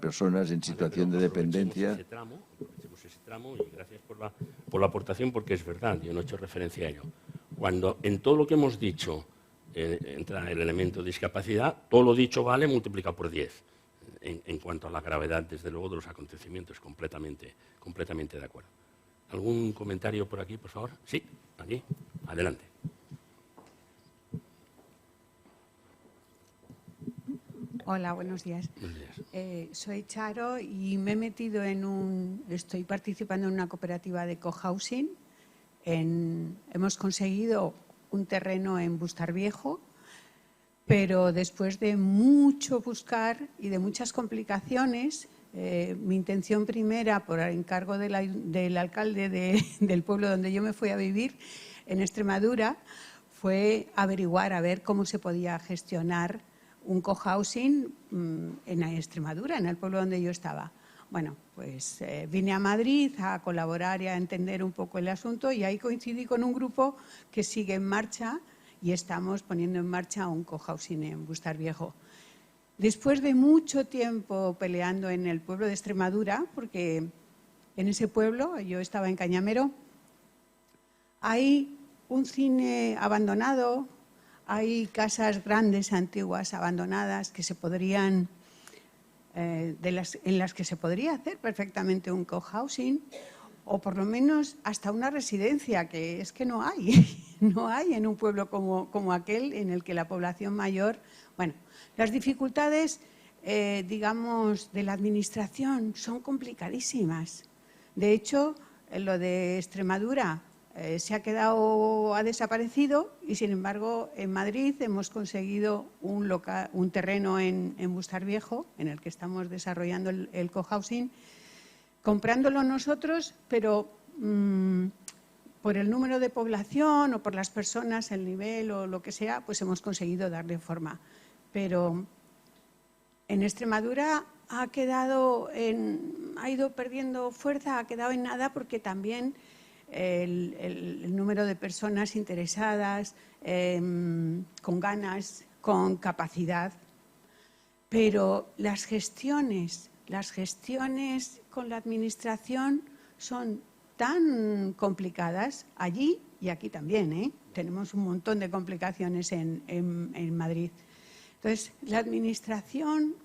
personas en situación de dependencia. Aprovechemos ese tramo y gracias por la aportación, porque es verdad, yo no he hecho referencia a ello. Cuando en todo lo que hemos dicho entra el elemento de discapacidad, todo lo dicho vale multiplicado por 10. En cuanto a la gravedad, desde luego, de los acontecimientos, completamente de acuerdo. ¿Algún comentario por aquí, por favor? Sí, aquí. Adelante. Hola, buenos días. Buenos días. Soy Charo y me he metido estoy participando en una cooperativa de cohousing. Hemos conseguido un terreno en Bustarviejo, pero después de mucho buscar y de muchas complicaciones, mi intención primera, por encargo del alcalde del pueblo donde yo me fui a vivir, en Extremadura, fue averiguar a ver cómo se podía gestionar un cohousing en Extremadura, en el pueblo donde yo estaba. Bueno, pues vine a Madrid a colaborar y a entender un poco el asunto y ahí coincidí con un grupo que sigue en marcha y estamos poniendo en marcha un cohousing en Bustarviejo. Después de mucho tiempo peleando en el pueblo de Extremadura, porque en ese pueblo, yo estaba en Cañamero, hay un cine abandonado, hay casas grandes, antiguas, abandonadas, que se podrían, en las que se podría hacer perfectamente un cohousing, o por lo menos hasta una residencia, que es que no hay, no hay en un pueblo como aquel en el que la población mayor... Bueno, las dificultades, digamos, de la administración son complicadísimas. De hecho, lo de Extremadura ha desaparecido y, sin embargo, en Madrid hemos conseguido un terreno en Bustarviejo, en el que estamos desarrollando el cohousing, comprándolo nosotros, pero por el número de población o por las personas, el nivel o lo que sea, pues hemos conseguido darle forma. Pero en Extremadura ha ido perdiendo fuerza, ha quedado en nada, porque también el número de personas interesadas, con ganas, con capacidad. Pero las gestiones con la administración son tan complicadas, allí y aquí también, Tenemos un montón de complicaciones en Madrid. Entonces, la administración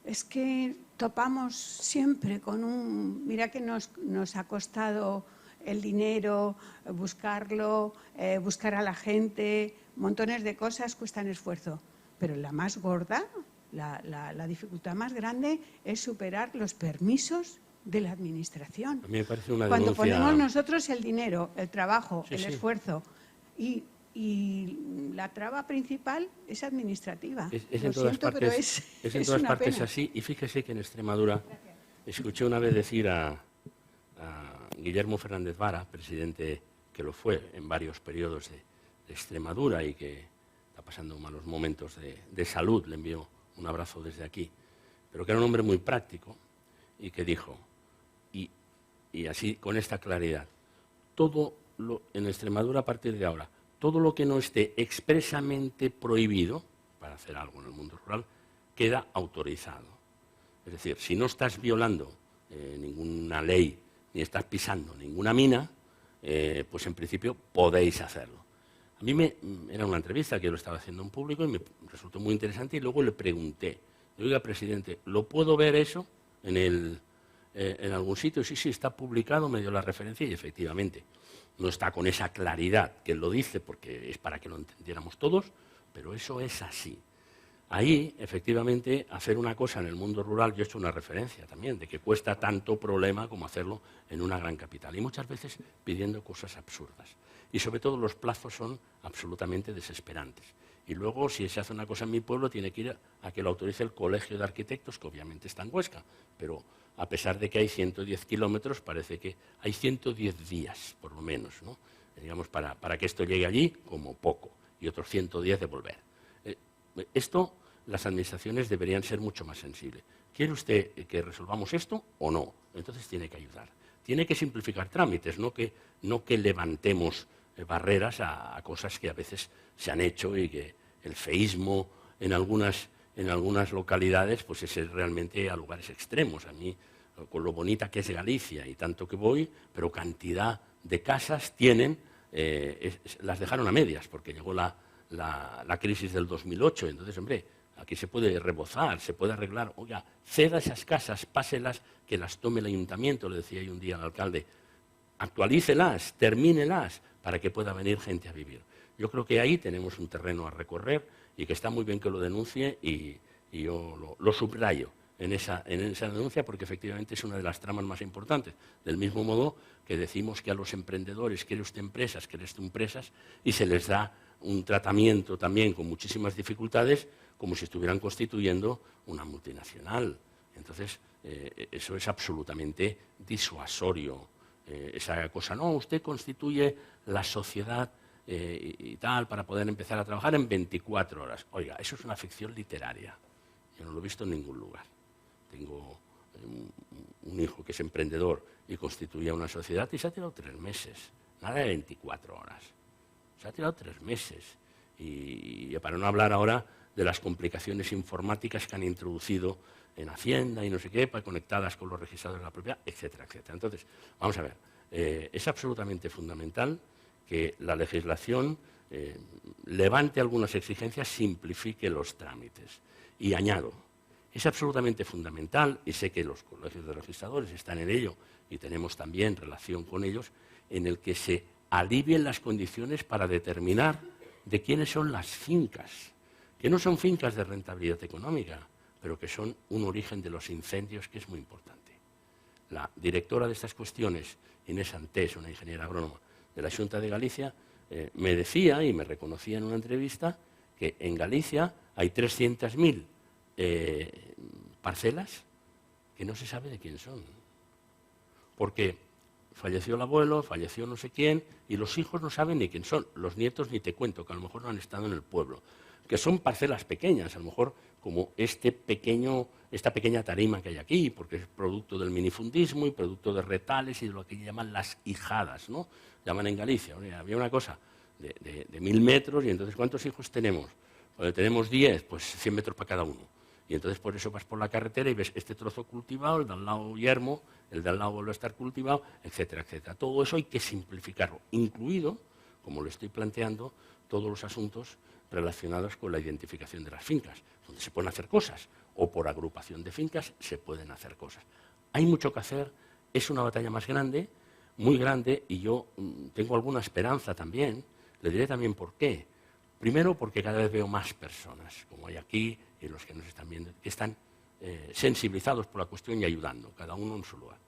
es que topamos siempre con mira que nos ha costado el dinero, buscarlo, buscar a la gente, montones de cosas cuestan esfuerzo. Pero la más gorda, la dificultad más grande es superar los permisos de la administración. A mí me parece una Cuando denuncia... ponemos nosotros el dinero, el trabajo, Sí, el sí. esfuerzo y la traba principal es administrativa. Es Lo en todas siento, pero partes, es en es todas una partes pena. así. Y fíjese que en Extremadura escuché una vez decir a Guillermo Fernández Vara, presidente que lo fue en varios periodos de Extremadura y que está pasando malos momentos de salud, le envío un abrazo desde aquí, pero que era un hombre muy práctico y que dijo, y así con esta claridad, en Extremadura a partir de ahora, todo lo que no esté expresamente prohibido para hacer algo en el mundo rural queda autorizado. Es decir, si no estás violando ninguna ley ni estás pisando ninguna mina, pues en principio podéis hacerlo. A mí era una entrevista que yo lo estaba haciendo en público y me resultó muy interesante y luego le pregunté, oiga, presidente, ¿lo puedo ver eso en algún sitio? Sí, está publicado, me dio la referencia y efectivamente no está con esa claridad que él lo dice porque es para que lo entendiéramos todos, pero eso es así. Ahí, efectivamente, hacer una cosa en el mundo rural, yo he hecho una referencia también, de que cuesta tanto problema como hacerlo en una gran capital. Y muchas veces pidiendo cosas absurdas. Y sobre todo los plazos son absolutamente desesperantes. Y luego, si se hace una cosa en mi pueblo, tiene que ir a que lo autorice el Colegio de Arquitectos, que obviamente está en Huesca. Pero a pesar de que hay 110 kilómetros, parece que hay 110 días, por lo menos, ¿no? Digamos, para que esto llegue allí, como poco. Y otros 110 de volver. Esto, las administraciones deberían ser mucho más sensibles. ¿Quiere usted que resolvamos esto o no? Entonces tiene que ayudar. Tiene que simplificar trámites, no que levantemos barreras a cosas que a veces se han hecho y que el feísmo en algunas localidades pues es realmente a lugares extremos. A mí, con lo bonita que es Galicia y tanto que voy, pero cantidad de casas tienen, las dejaron a medias porque llegó la crisis del 2008. Entonces, hombre, aquí se puede rebozar, se puede arreglar. Oiga, ceda esas casas, páselas, que las tome el ayuntamiento, le decía yo un día al alcalde. Actualícelas, termínelas, para que pueda venir gente a vivir. Yo creo que ahí tenemos un terreno a recorrer y que está muy bien que lo denuncie y yo lo subrayo en esa denuncia porque efectivamente es una de las tramas más importantes. Del mismo modo que decimos que a los emprendedores, quiere usted empresas y se les da un tratamiento también con muchísimas dificultades como si estuvieran constituyendo una multinacional. Entonces, eso es absolutamente disuasorio. Esa cosa, no, usted constituye la sociedad y tal para poder empezar a trabajar en 24 horas. Oiga, eso es una ficción literaria. Yo no lo he visto en ningún lugar. Tengo un hijo que es emprendedor y constituye una sociedad y se ha tirado 3 meses, nada de 24 horas. Se ha tirado 3 meses. Y para no hablar ahora de las complicaciones informáticas que han introducido en Hacienda y no sé qué, conectadas con los registradores de la propiedad, etcétera, etcétera. Entonces, vamos a ver, es absolutamente fundamental que la legislación levante algunas exigencias, simplifique los trámites. Y añado, es absolutamente fundamental, y sé que los colegios de registradores están en ello y tenemos también relación con ellos, en el que se alivien las condiciones para determinar de quiénes son las fincas, que no son fincas de rentabilidad económica, pero que son un origen de los incendios que es muy importante. La directora de estas cuestiones, Inés Antés, una ingeniera agrónoma de la Xunta de Galicia, me decía y me reconocía en una entrevista que en Galicia hay 300.000 parcelas que no se sabe de quién son. Porque falleció el abuelo, falleció no sé quién, y los hijos no saben ni quién son. Los nietos ni te cuento, que a lo mejor no han estado en el pueblo. Que son parcelas pequeñas, a lo mejor como esta pequeña tarima que hay aquí, porque es producto del minifundismo y producto de retales y de lo que llaman las hijadas, ¿no? Llaman en Galicia. Había una cosa de 1000 metros y entonces ¿cuántos hijos tenemos? Pues tenemos 10, pues 100 metros para cada uno. Y entonces por eso vas por la carretera y ves este trozo cultivado, el de al lado yermo, el de al lado vuelve a estar cultivado, etcétera, etcétera. Todo eso hay que simplificarlo, incluido, como lo estoy planteando, todos los asuntos relacionados con la identificación de las fincas, donde se pueden hacer cosas, o por agrupación de fincas se pueden hacer cosas. Hay mucho que hacer, es una batalla más grande, muy grande, y yo tengo alguna esperanza también. Le diré también por qué. Primero, porque cada vez veo más personas, como hay aquí y los que nos están viendo, que están sensibilizados por la cuestión y ayudando, cada uno en su lugar.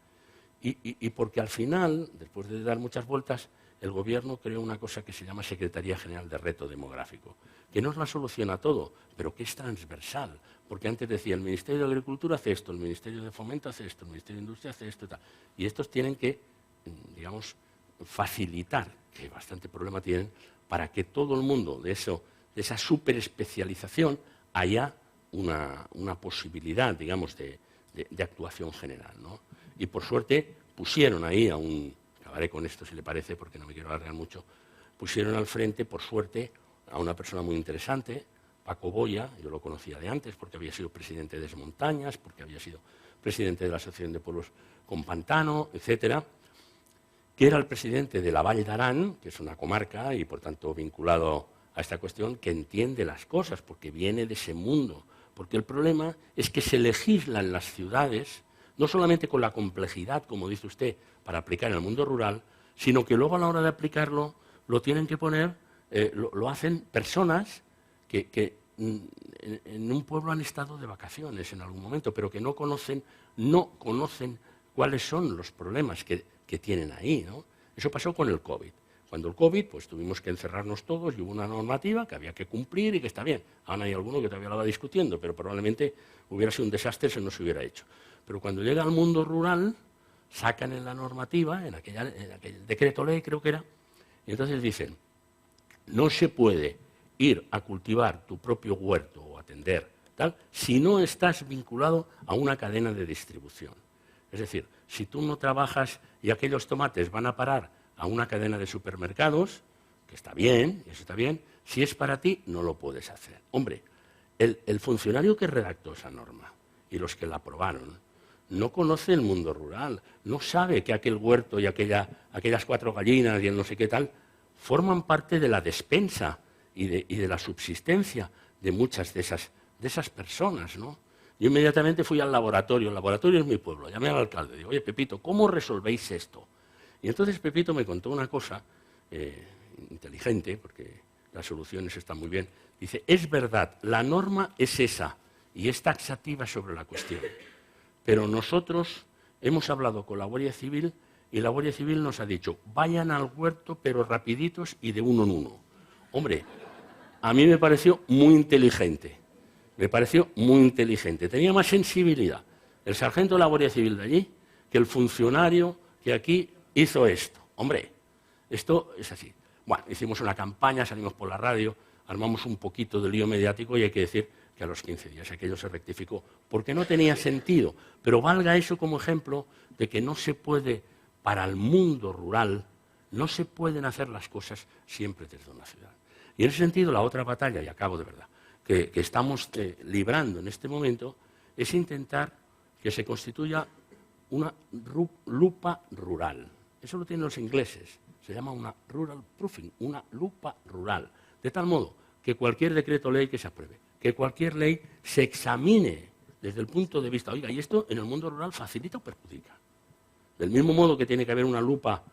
Y porque al final, después de dar muchas vueltas, el Gobierno creó una cosa que se llama Secretaría General de Reto Demográfico, que no es la solución a todo, pero que es transversal. Porque antes decía, el Ministerio de Agricultura hace esto, el Ministerio de Fomento hace esto, el Ministerio de Industria hace esto y tal. Y estos tienen que, digamos, facilitar, que bastante problema tienen, para que todo el mundo de esa superespecialización haya una posibilidad, digamos, de actuación general, ¿no? Y por suerte pusieron ahí acabaré con esto si le parece, porque no me quiero alargar mucho, pusieron al frente, por suerte, a una persona muy interesante, Paco Boya. Yo lo conocía de antes porque había sido presidente de Desmontañas, porque había sido presidente de la Asociación de Pueblos con Pantano, etcétera, que era el presidente de la Vall d'Aran, que es una comarca y por tanto vinculado a esta cuestión, que entiende las cosas porque viene de ese mundo. Porque el problema es que se legisla en las ciudades, no solamente con la complejidad, como dice usted, para aplicar en el mundo rural, sino que luego a la hora de aplicarlo lo tienen que poner, lo hacen personas que en un pueblo han estado de vacaciones en algún momento, pero que no conocen cuáles son los problemas que tienen ahí, ¿no? Eso pasó con el COVID. Cuando el COVID, pues tuvimos que encerrarnos todos y hubo una normativa que había que cumplir y que está bien. Ahora hay alguno que todavía lo va discutiendo, pero probablemente hubiera sido un desastre si no se hubiera hecho. Pero cuando llega al mundo rural, sacan en la normativa, en aquel decreto ley creo que era, y entonces dicen, no se puede ir a cultivar tu propio huerto o atender tal, si no estás vinculado a una cadena de distribución. Es decir, si tú no trabajas y aquellos tomates van a parar a una cadena de supermercados, que está bien, eso está bien, si es para ti, no lo puedes hacer. Hombre, el funcionario que redactó esa norma y los que la aprobaron no conoce el mundo rural, no sabe que aquel huerto y aquellas 4 gallinas y el no sé qué tal forman parte de la despensa y de la subsistencia de muchas de esas personas, ¿no? Yo inmediatamente fui al laboratorio, el laboratorio es mi pueblo, llamé al alcalde, digo, oye, Pepito, ¿cómo resolvéis esto? Y entonces Pepito me contó una cosa inteligente, porque las soluciones están muy bien. Dice, es verdad, la norma es esa y es taxativa sobre la cuestión, pero nosotros hemos hablado con la Guardia Civil y la Guardia Civil nos ha dicho, vayan al huerto pero rapiditos y de uno en uno. Hombre, a mí me pareció muy inteligente. Tenía más sensibilidad el sargento de la Guardia Civil de allí que el funcionario que aquí hizo esto. Hombre, esto es así. Bueno, hicimos una campaña, salimos por la radio, armamos un poquito de lío mediático y hay que decir que a los 15 días aquello se rectificó, porque no tenía sentido. Pero valga eso como ejemplo de que no se puede, para el mundo rural, no se pueden hacer las cosas siempre desde una ciudad. Y en ese sentido, la otra batalla, y acabo de verdad, que estamos librando en este momento, es intentar que se constituya una lupa rural. Eso lo tienen los ingleses, se llama una rural proofing, una lupa rural, de tal modo que cualquier decreto ley que se apruebe, que cualquier ley se examine desde el punto de vista, oiga, ¿y esto en el mundo rural facilita o perjudica? Del mismo modo que tiene que haber una lupa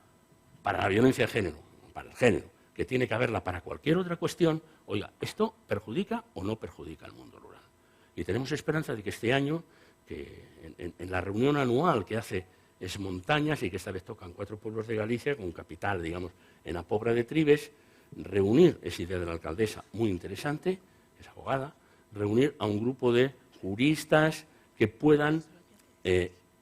para la violencia de género, para el género, que tiene que haberla para cualquier otra cuestión, oiga, ¿esto perjudica o no perjudica al mundo rural? Y tenemos esperanza de que este año, que en la reunión anual que hace Desmontañas y que esta vez tocan 4 pueblos de Galicia, con capital, digamos, en la Pobra de Tribes, reunir, esa idea de la alcaldesa, muy interesante, es abogada, reunir a un grupo de juristas que puedan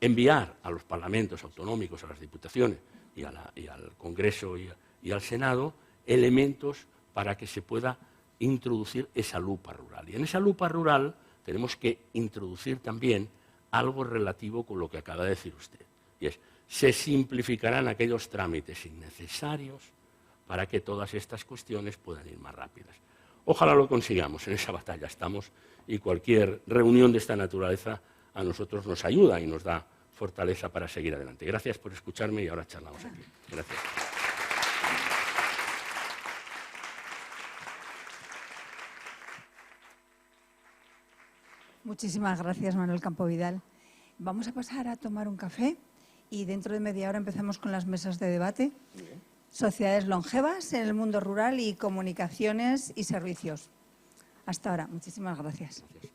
enviar a los parlamentos autonómicos, a las diputaciones y al Congreso y al Senado elementos para que se pueda introducir esa lupa rural. Y en esa lupa rural tenemos que introducir también algo relativo con lo que acaba de decir usted. Y es, se simplificarán aquellos trámites innecesarios para que todas estas cuestiones puedan ir más rápidas. Ojalá lo consigamos, en esa batalla estamos, y cualquier reunión de esta naturaleza a nosotros nos ayuda y nos da fortaleza para seguir adelante. Gracias por escucharme y ahora charlamos aquí. Gracias. Muchísimas gracias, Manuel Campovidal. Vamos a pasar a tomar un café y dentro de media hora empezamos con las mesas de debate. Sociedades longevas en el mundo rural y comunicaciones y servicios. Hasta ahora. Muchísimas gracias. Gracias.